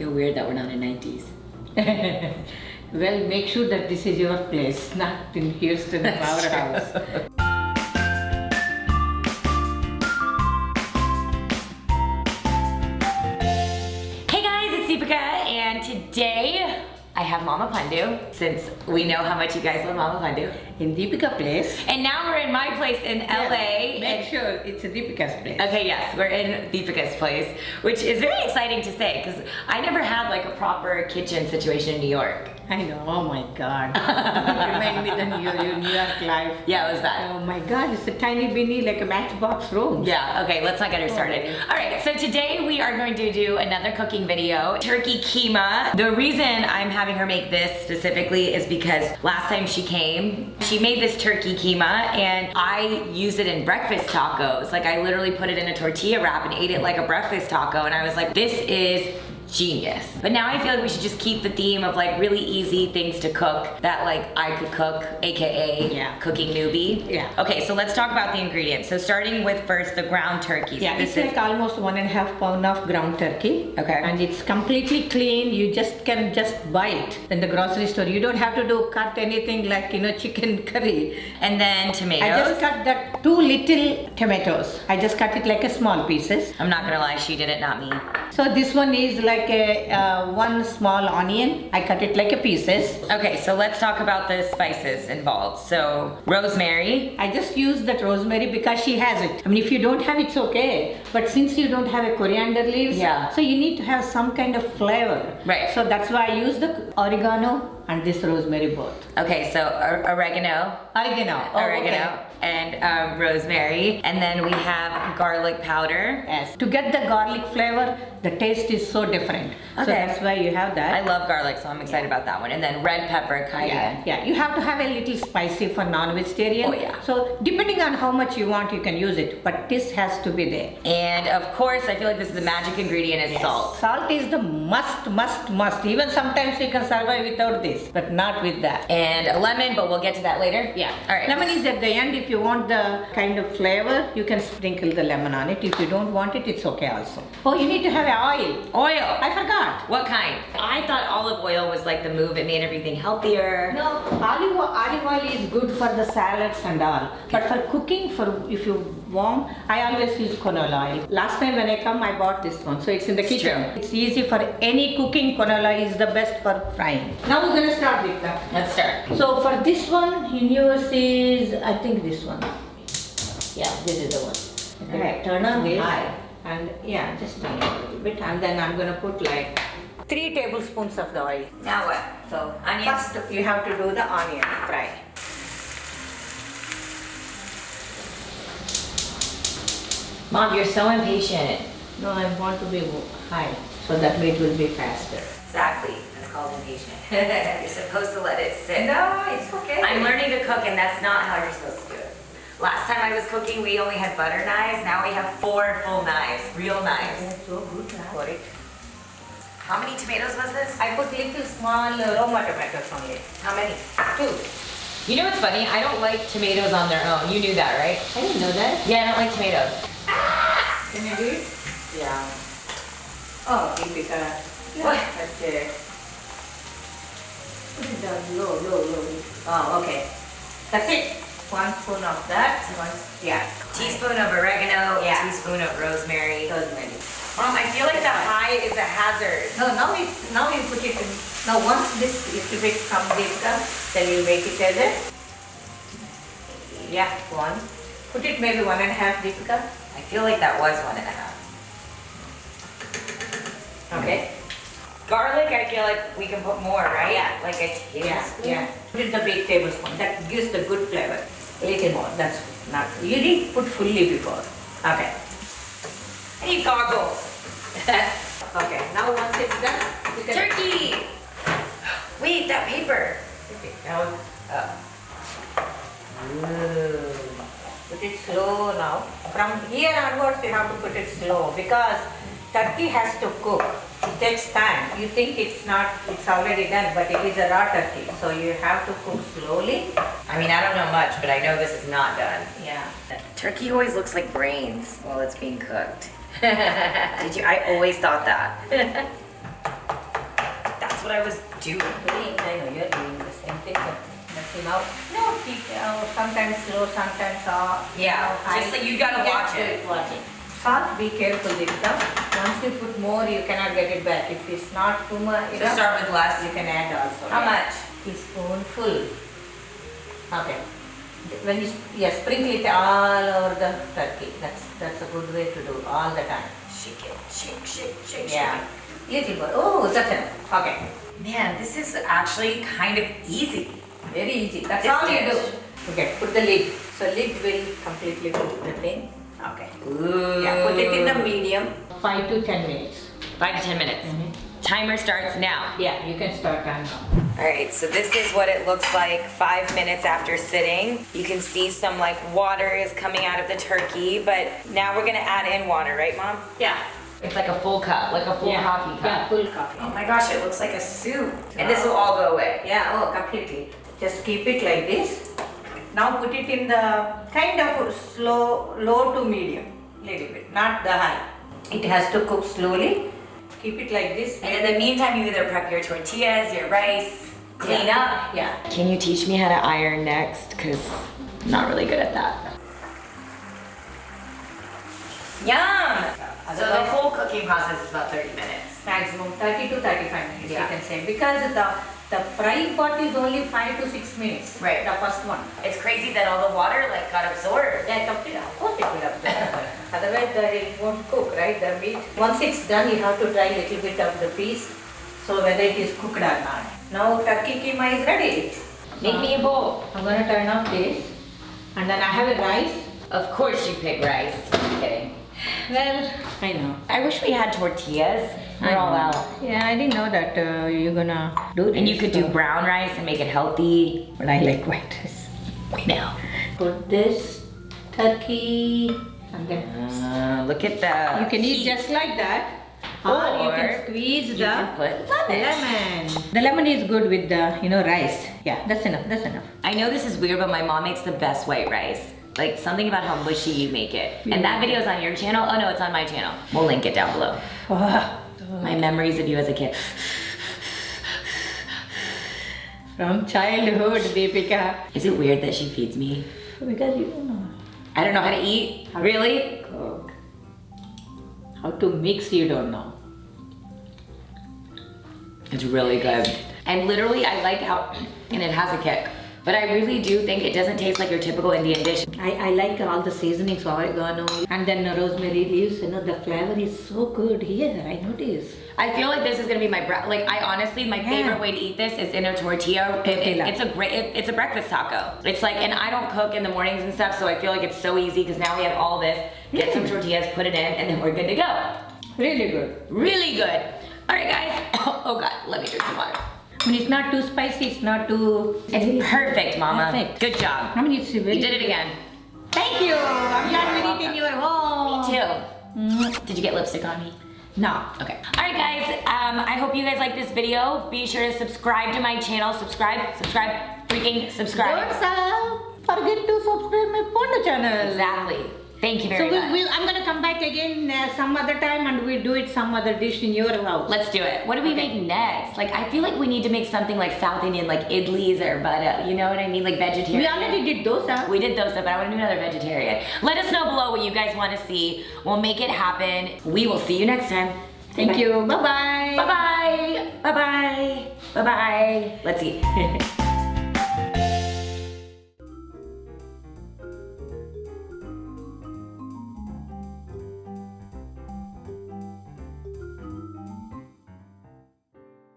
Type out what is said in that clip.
feel weird that we're not in 90s. Well, make sure that this is your place, not in Houston, our house. Hey guys, it's Deepica, and today I have Mama Pandu, since we know how much you guys love Mama Pandu. In Deepica place. And now we're in my place in LA. Make sure it's a Deepica's place. Okay, yes, we're in Deepica's place, which is very exciting to say, because I never had like a proper kitchen situation in New York. I know, oh my God. You remind me of your New York life. Yeah, it was bad. Oh my God, it's a tiny beanie like a matchbox room. Yeah, okay, let's not get her started. All right, so today we are going to do another cooking video, turkey keema. The reason I'm having her make this specifically is because last time she came, she made this turkey keema and I used it in breakfast tacos. Like I literally put it in a tortilla wrap and ate it like a breakfast taco, and I was like, this is genius. But now I feel like we should just keep the theme of like really easy things to cook that like I could cook, aka cooking newbie. Yeah. Okay, so let's talk about the ingredients. So starting with first the ground turkey. Yeah, So it's like almost 1.5 pound of ground turkey. Okay. And it's completely clean. You can just buy it in the grocery store. You don't have to cut anything like, chicken curry. And then tomatoes. I just cut that 2 little tomatoes. I just cut it like a small pieces. I'm not gonna lie, she did it, not me. So this one is like a 1 small onion. I cut it like a pieces. Okay, so let's talk about the spices involved. So rosemary. I just use that rosemary because she has it. I mean, if you don't have it, it's okay. But since you don't have a coriander leaves, so you need to have some kind of flavor. Right. So that's why I use the oregano and this rosemary both. Okay, so oregano. Oregano. Oh, Oregano. Okay. And rosemary. And then we have garlic powder. Yes. To get the garlic flavor, the taste is so different. Okay. So that's why you have that. I love garlic, so I'm excited about that one. And then red pepper, cayenne. Yeah, you have to have a little spicy for non-vegetarian. Oh yeah. So depending on how much you want, you can use it. But this has to be there. And of course, I feel like this is the magic ingredient is salt. Salt is the must. Even sometimes you can survive without this, but not with that. And a lemon, but we'll get to that later. Yeah. All right. Lemon is at the end. If you want the kind of flavor, you can sprinkle the lemon on it. If you don't want it, it's okay also. Oh, you need to have oil. Oil. I forgot. What kind? I thought olive oil was like the move. It made everything healthier. No, olive oil is good for the salads and all. But for cooking, if you warm, I always use canola oil. Last time when I come, I bought this one. So it's in the kitchen. It's easy for any cooking. Canola is the best for frying. Now we're gonna start with that. Let's start. So for this one, in yours is, I think this one. Yeah, this is the one. Alright, turn on this. And yeah, just turn it a little bit. And then I'm gonna put like 3 tablespoons of the oil. Now what? So onions. first you have to do the onion fry. Mom, you're so impatient. No, I want to be high, so that way it will be faster. Exactly. That's called impatient. You're supposed to let it sit. No, it's okay. I'm learning to cook, and that's not how you're supposed to do it. Last time I was cooking, we only had butter knives. Now we have 4 full knives, real knives. That's so good for it. How many tomatoes was this? I put little small Roma tomatoes only. How many? 2. You know what's funny? I don't like tomatoes on their own. You knew that, right? I didn't know that. Yeah, I don't like tomatoes. Can you do it? Yeah. Oh, Deepica. What? That's it. Put it down low. Oh, okay. That's it. 1 spoon of that. Teaspoon of oregano, Yeah. teaspoon of rosemary. Rosemary. Mom, I feel like the high is a hazard. No, now you put it in. Now once this little bit comes Deepica, then you make it as a. Yeah, 1. Put it maybe 1.5 Deepica. I feel like that was 1.5. Okay. Garlic, I feel like we can put more, right? Yeah. Like a tablespoon? Yeah. Put it the big tablespoon. That gives the good flavor. A little more. That's not. You didn't put fully before. Okay. I need goggles. Okay. Now once it's done, you can. Turkey! Wait, that paper. Okay. Now. Put it slow now. From here onwards, you have to put it slow because turkey has to cook. It takes time. You think it's already done, but it is a raw turkey. So you have to cook slowly. I mean, I don't know much, but I know this is not done. Yeah. Turkey always looks like brains while it's being cooked. I always thought that. what I was doing. I know you're doing the same thing, but nothing out. No, sometimes slow, sometimes Yeah, high. just like you gotta watch it. Watch it. Salt, be careful, Deepica. Once you put more, you cannot get it back. If it's not too much, So start with less. you can add also. How much? Teaspoonful. Okay. When you sprinkle it all over the turkey. That's a good way to do all the time. Shake it, shake. Yeah. Little bit. Oh, that's enough. Okay. Man, this is actually kind of easy. Very easy. That's This all you dish. do. Okay. Put the lid. So lid will completely cook the thing. Okay. Ooh. Yeah. Put it in the medium. 5 to 10 minutes. 5 to 10 minutes. Timer starts now. Yeah. You can start time now. All right, so this is what it looks like 5 minutes after sitting. You can see some like water is coming out of the turkey, but now we're gonna add in water, right, Mom? Yeah. It's like a full cup, like a full coffee cup. Yeah. Full coffee. Oh my gosh, it looks like a soup. And this will all go away. Yeah, oh, completely. Just keep it like this. Now put it in the kind of low to medium, little bit, not the high. It has to cook slowly. Keep it like this. And in the meantime, you either prep your tortillas, your rice, clean up. Yeah. Can you teach me how to iron next? Because I'm not really good at that. Yum! So the Otherwise- whole cooking process is about 30 minutes. Maximum 30 to 35 minutes, Yeah. you can say. Because the frying part is only 5 to 6 minutes. Right. The first one. It's crazy that all the water like got absorbed. Yeah, of course it will absorb. Otherwise it won't cook, right? The meat. Once it's done, you have to try a little bit of the piece. So whether it is cooked or not. Now turkey keema is ready. Make me a bowl. I'm gonna turn off this. And then I have a rice. Of course you pick rice. Just kidding. Well, I know. I wish we had tortillas. We're all out. Yeah, I didn't know that you're gonna do this. And you could do brown rice and make it healthy. But I like white rice. We know. Put this turkey and then Look at the you can eat heat. just like that. Or you Or can squeeze you the can put lemon. The lemon is good with the rice. Yeah, that's enough. That's enough. I know this is weird, but my mom makes the best white rice. Like something about how mushy you make it. And that video is on your channel? Oh no, it's on my channel. We'll link it down below. My memories of you as a kid. From childhood, Deepica. Is it weird that she feeds me? Because you don't know I don't know how to eat. Really? cook. How to mix, you don't know. It's really good. And literally, I like how, and it has a kick. But I really do think it doesn't taste like your typical Indian dish. I like all the seasonings, oregano, and then rosemary leaves. The flavor is so good here. I notice. I feel like this is gonna be my my favorite way to eat this is in a tortilla. It's a breakfast taco. It's like, and I don't cook in the mornings and stuff, so I feel like it's so easy because now we have all this. Get some tortillas, put it in, and then we're good to go. Really good. Really good. All right, guys. Oh God, let me drink some water. It's not too spicy. It's not too. It's perfect, Mama. Perfect. Good job. It's very. You did it again. Thank you. I'm glad we did in your home. Me too. Did you get lipstick on me? No. Okay. All right, guys. I hope you guys like this video. Be sure to subscribe to my channel. Subscribe. Freaking subscribe. Don't forget to subscribe my Pandu channel. Exactly. Thank you very much. I'm gonna come back again some other time and we'll do it some other dish in your house. Let's do it. What do we make next? Like, I feel like we need to make something like South Indian, like idlis or but you know what I mean, like vegetarian. We already did dosa. We did dosa, but I want to do another vegetarian. Let us know below what you guys want to see. We'll make it happen. We will see you next time. Thank you. Bye bye. Bye bye. Bye bye. Bye bye. Let's eat.